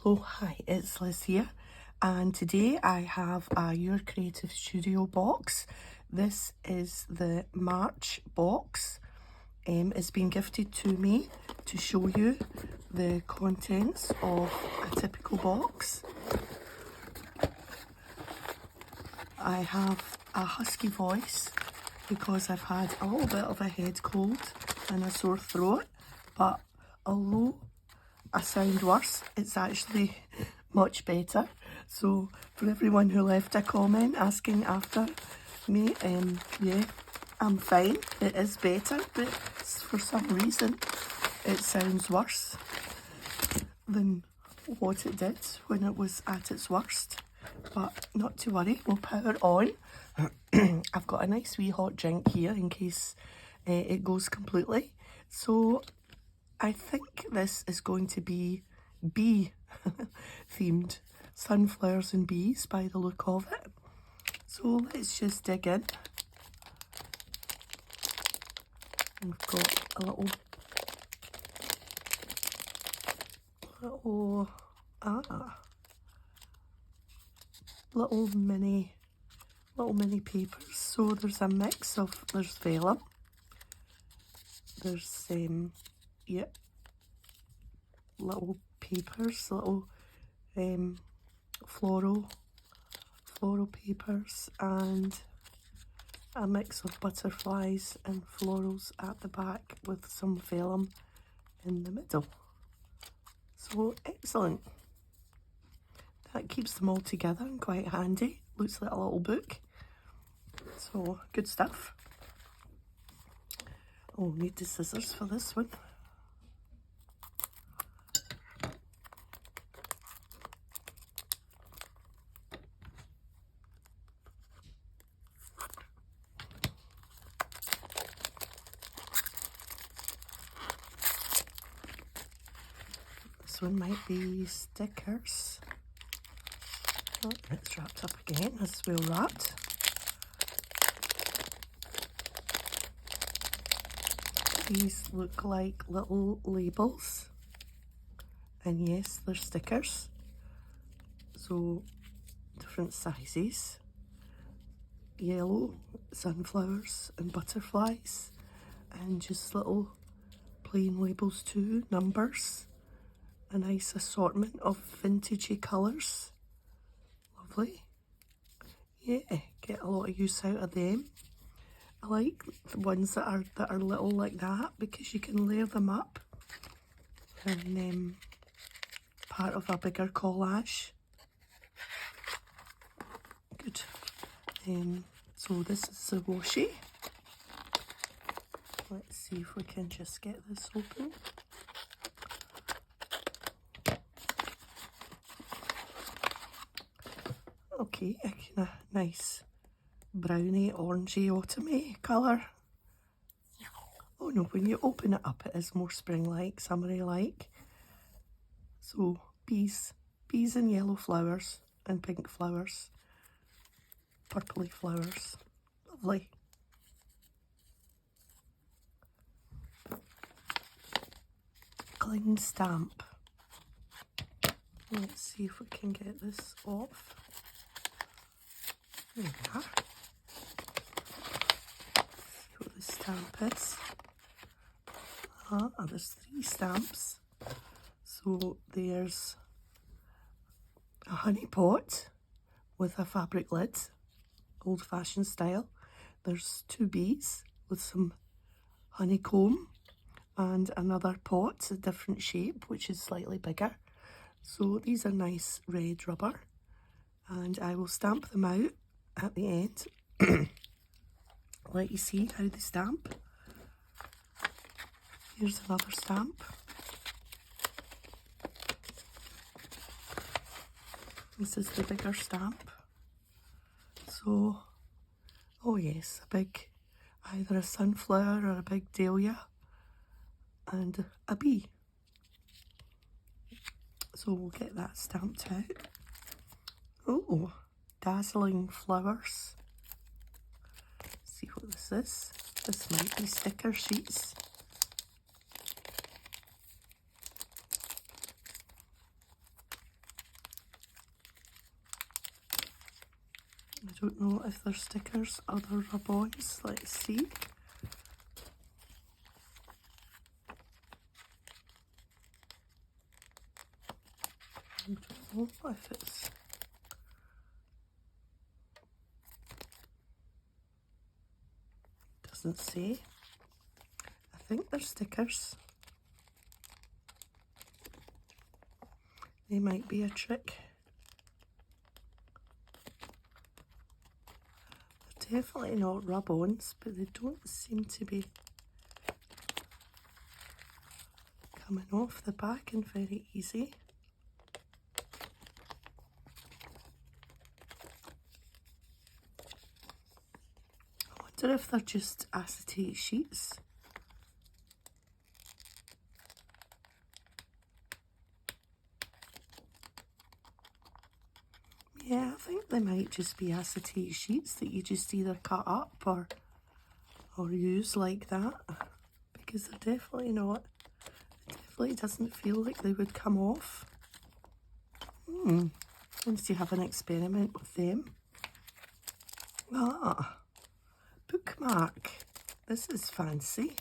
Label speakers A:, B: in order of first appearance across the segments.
A: Hello, hi, it's Liz here, and today I have a Your Creative Studio box. This is the March box. It's been gifted to me to show you the contents of a typical box. I have a husky voice because I've had a little bit of a head cold and a sore throat, but although I sound worse, it's actually much better. So for everyone who left a comment asking after me, yeah, I'm fine. It is better, but for some reason it sounds worse than what it did when it was at its worst. But not to worry, we'll power on. I've got a nice wee hot drink here in case it goes completely. So I think this is going to be bee themed, sunflowers and bees by the look of it. So let's just dig in. We've got a little mini papers. So there's a mix of, there's vellum, there's little papers, little floral papers, and a mix of butterflies and florals at the back with some vellum in the middle. So excellent. That keeps them all together and quite handy. Looks like a little book. So good stuff. Oh, need the scissors for this one. This one might be stickers. Oh, it's wrapped up again, as well wrapped. These look like little labels, and yes, they're stickers, so different sizes. Yellow sunflowers and butterflies, and just little plain labels too, numbers, a nice assortment of vintagey colours. Lovely. Yeah, get a lot of use out of them. I like the ones that are little like that because you can layer them up and part of a bigger collage. Good. So this is the washi. Let's see if we can just get this open. Okay, a kind of nice browny, orangey, autumny colour. Oh no, when you open it up it is more spring-like, summery-like. So bees and yellow flowers and pink flowers, purpley flowers. Lovely. Cling stamp. Let's see if we can get this off. There we are. See what the stamp is. There's 3 stamps. So there's a honey pot with a fabric lid, old-fashioned style. There's 2 bees with some honeycomb, and another pot, a different shape, which is slightly bigger. So these are nice red rubber, and I will stamp them out at the end. Let you see how they stamp. Here's another stamp. This is the bigger stamp. So, oh yes, either a sunflower or a big dahlia and a bee. So we'll get that stamped out. Oh, dazzling flowers. Let's see what this is. This might be sticker sheets. I don't know if they're stickers or they're rub-ons. Let's see. I don't know if it's... Doesn't say. I think they're stickers. They might be a trick. They're definitely not rub-ons, but they don't seem to be coming off the back and very easy. I wonder if they're just acetate sheets. Yeah, I think they might just be acetate sheets that you just either cut up or use like that, because they're definitely not, it definitely doesn't feel like they would come off. Once you have an experiment with them. Ah, bookmark. This is fancy.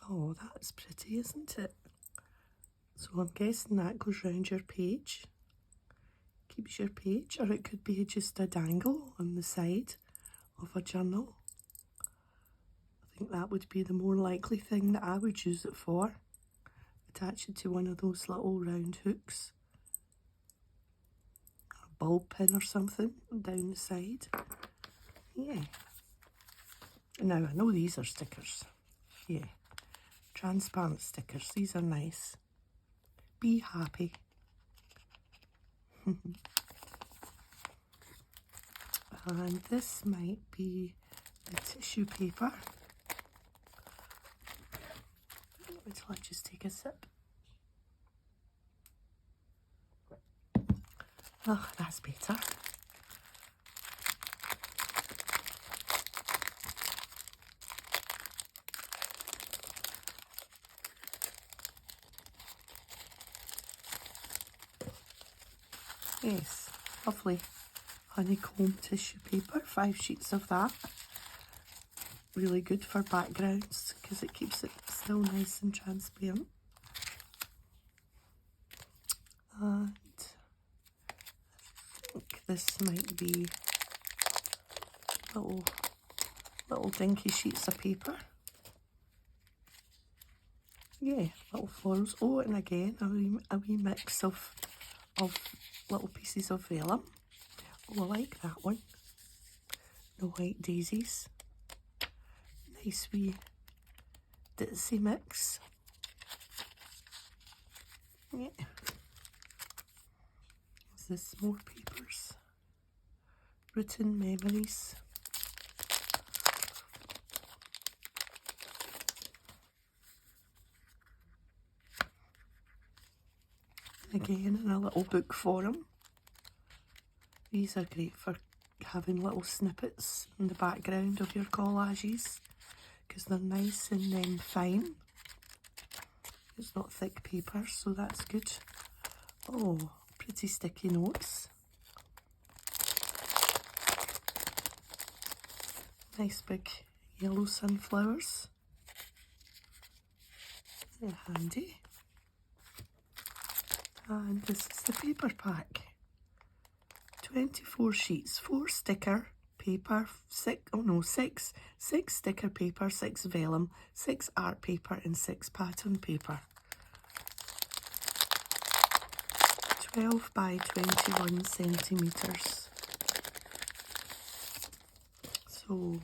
A: Oh, that's pretty, isn't it? So I'm guessing that goes round your page. Keeps your page, or it could be just a dangle on the side of a journal. I think that would be the more likely thing that I would use it for. Attach it to one of those little round hooks. A bulb pin or something down the side. Yeah. Now I know these are stickers. Yeah. Transparent stickers. These are nice. Be happy. And this might be the tissue paper. Wait till I just take a sip. Oh, that's better. Yes, lovely honeycomb tissue paper, 5 sheets of that. Really good for backgrounds because it keeps it still nice and transparent. And I think this might be little dinky sheets of paper. Yeah, little florals. Oh, and again, a wee mix of little pieces of vellum. Oh, I like that one. The white daisies. Nice wee ditzy mix. Yeah. Is this more papers? Written memories. Again, in a little book form. These are great for having little snippets in the background of your collages because they're nice and fine. It's not thick paper, so that's good. Oh, pretty sticky notes. Nice big yellow sunflowers. They're handy. And this is the paper pack. 24 sheets, 4 sticker paper, 6 sticker paper, 6 vellum, 6 art paper and 6 pattern paper. 12 by 21 centimetres. So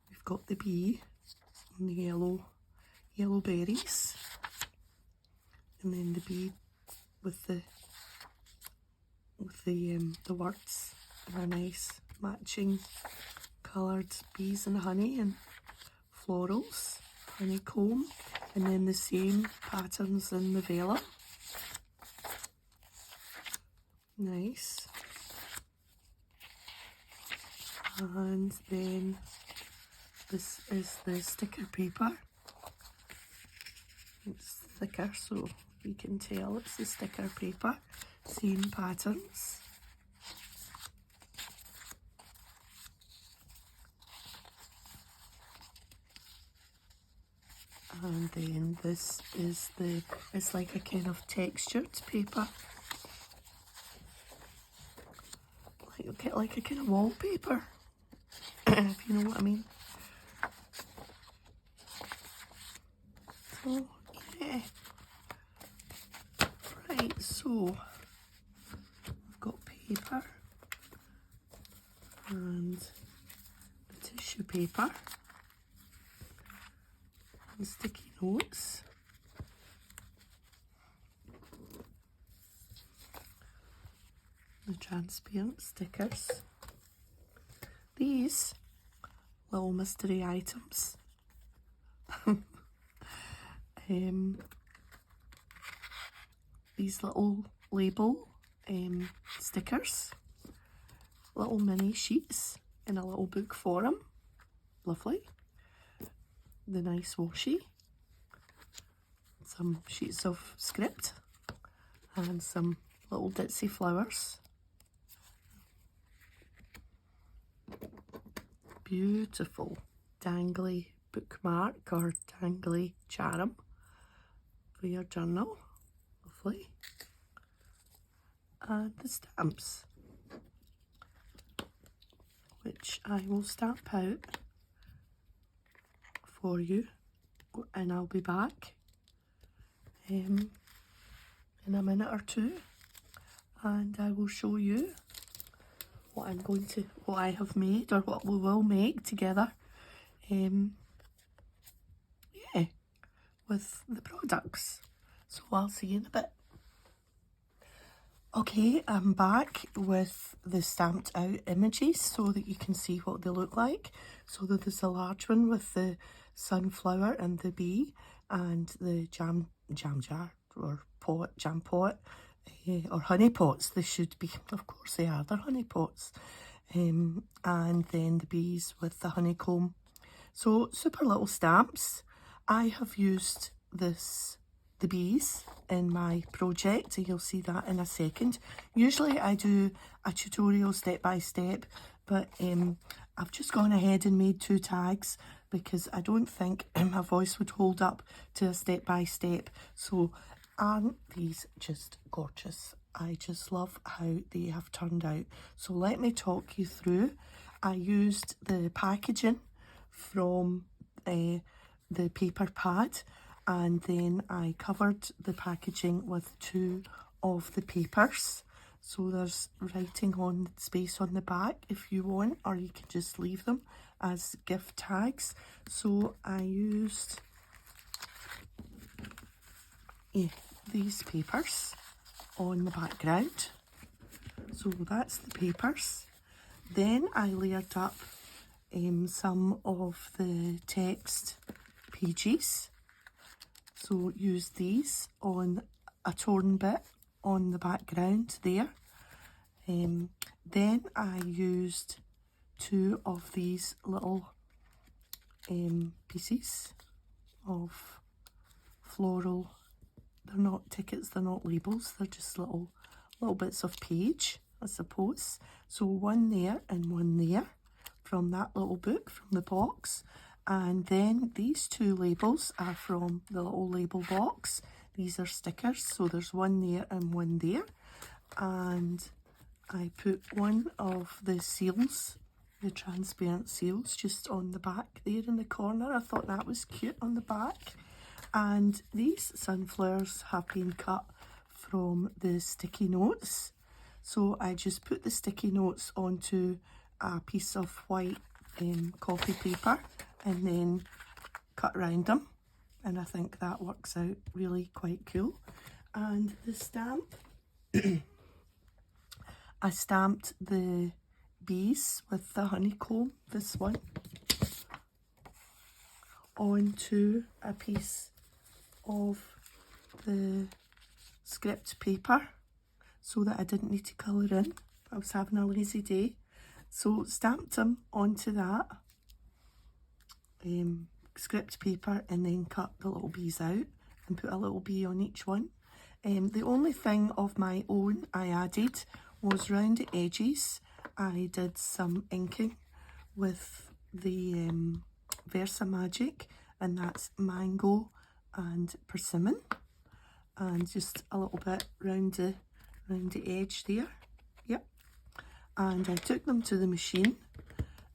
A: we've got the bee and the yellow berries, and then the bee with the words and a nice matching coloured bees and honey and florals, honeycomb, and then the same patterns in the vellum. Nice. And then this is the sticker paper. It's thicker, so you can tell it's the sticker paper. Same patterns. And then this is it's like a kind of textured paper. Like a kind of wallpaper, if you know what I mean. So, yeah. Right, so I've got paper and the tissue paper and sticky notes. The transparent stickers. These little mystery items. These little label stickers. Little mini sheets in a little book form. Lovely. The nice washi. Some sheets of script. And some little ditzy flowers. Beautiful dangly bookmark or dangly charm for your journal. Lovely. And the stamps, which I will stamp out for you, and I'll be back in a minute or two, and I will show you what I have made, or what we will make together, yeah, with the products. So I'll see you in a bit. Okay, I'm back with the stamped out images so that you can see what they look like. So there's a large one with the sunflower and the bee, and the jam jar or jam pot, or honey pots. They should be, of course they are, they're honey pots. And then the bees with the honeycomb. So super little stamps. I have used the bees in my project, and you'll see that in a second. Usually I do a tutorial step by step, but I've just gone ahead and made 2 tags because I don't think my voice would hold up to a step by step. So aren't these just gorgeous? I just love how they have turned out. So let me talk you through. I used the packaging from the paper pad, and then I covered the packaging with 2 of the papers. So there's writing on space on the back if you want, or you can just leave them as gift tags. So I used these papers on the background. So that's the papers. Then I layered up some of the text pages. So use these on a torn bit on the background there. Then I used 2 of these little pieces of floral. They're not tickets, they're not labels, they're just little bits of page, I suppose. So 1 there and 1 there from that little book, from the box. And then these 2 labels are from the little label box. These are stickers, so there's 1 there and 1 there. And I put 1 of the seals, the transparent seals, just on the back there in the corner. I thought that was cute on the back. And these sunflowers have been cut from the sticky notes. So I just put the sticky notes onto a piece of white copy paper and then cut around them. And I think that works out really quite cool. And the stamp, I stamped the bees with the honeycomb, this one, onto a piece of the script paper. so that I didn't need to colour in. I was having a lazy day. So stamped them onto that script paper and then cut the little bees out and put a little bee on each one. The only thing of my own I added was round the edges. I did some inking with the Versa Magic, and that's mango and persimmon, and just a little bit round the edge there. Yep. And I took them to the machine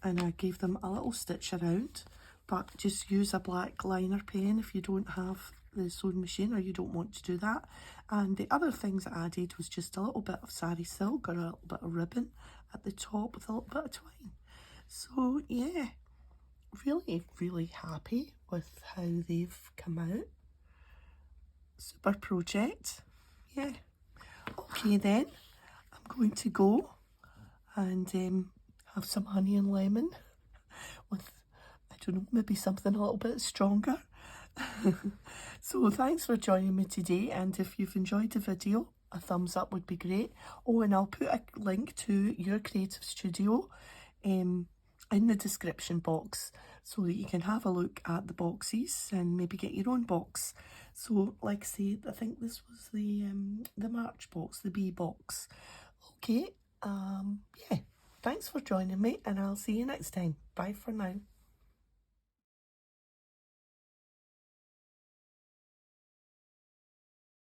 A: and I gave them a little stitch around, but just use a black liner pen if you don't have the sewing machine or you don't want to do that. And the other things I added was just a little bit of sari silk or a little bit of ribbon at the top with a little bit of twine. So yeah, really happy with how they've come out. Super project. Yeah. Okay then, I'm going to go and have some honey and lemon with, I don't know, maybe something a little bit stronger. So thanks for joining me today, and if you've enjoyed the video, a thumbs up would be great. Oh, and I'll put a link to your creative studio in the description box so that you can have a look at the boxes and maybe get your own box. So like I say, I think this was the March box, the bee box. Okay, yeah, thanks for joining me and I'll see you next time. Bye for now.